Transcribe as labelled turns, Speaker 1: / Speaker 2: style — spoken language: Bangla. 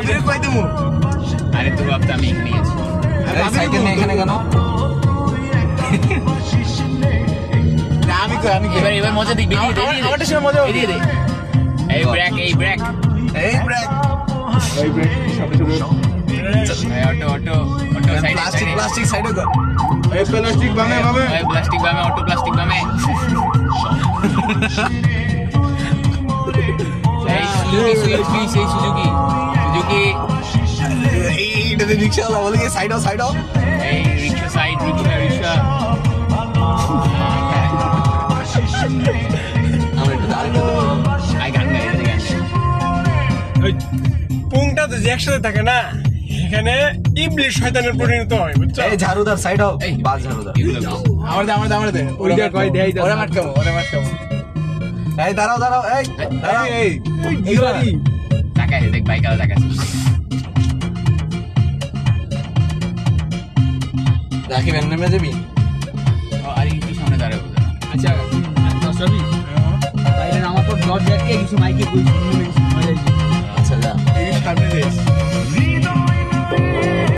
Speaker 1: ভাবিরে কই দিমু
Speaker 2: আরে তুই ভাবতে আমি এখানে আছি
Speaker 3: সাইকেল নিয়ে এখানে কেন?
Speaker 1: না আমি কই
Speaker 2: এবার মজা দিই বেরিয়ে দে
Speaker 1: আমারটা শুনে মজা হবে
Speaker 2: বেরিয়ে দে এই ব্রেক
Speaker 1: এই ব্রেক
Speaker 2: অটো সাইড
Speaker 1: প্লাস্টিক সাইডে কর এই প্লাস্টিক বামে
Speaker 2: প্লাস্টিক বামে অটো প্লাস্টিক বামে এই সুজুকি
Speaker 1: এইটাতে রিকশা ওলা বলে সাইড আও
Speaker 2: এই রিকশা সাইড রিকশা
Speaker 1: আমরা একটু দাঁড়িয়ে
Speaker 2: আই গান গাই
Speaker 4: ওই পুংটা তো যে একসাথে থাকে না এখানে ইবলিশ শয়তানের পরিণত হয় বুঝছো?
Speaker 1: এই ঝাড়ুদার সাইড আও
Speaker 2: এই
Speaker 1: বাস ঝাড়ুদার
Speaker 4: আমার দে ওইটা কই দেই
Speaker 1: ওরে মাটকামো এই দাঁড়াও এই
Speaker 2: তাকাই দেখ বাইক আলা তাকাই
Speaker 1: রাখিবেন নেমে যাবি
Speaker 2: আরে কি সামনে দাঁড়াবো
Speaker 3: আচ্ছা সবই তাইলে আমার তো ব্লড দেখে কিছু মাইকে কইছি
Speaker 1: আচ্ছা যা
Speaker 4: এই সামনে রেস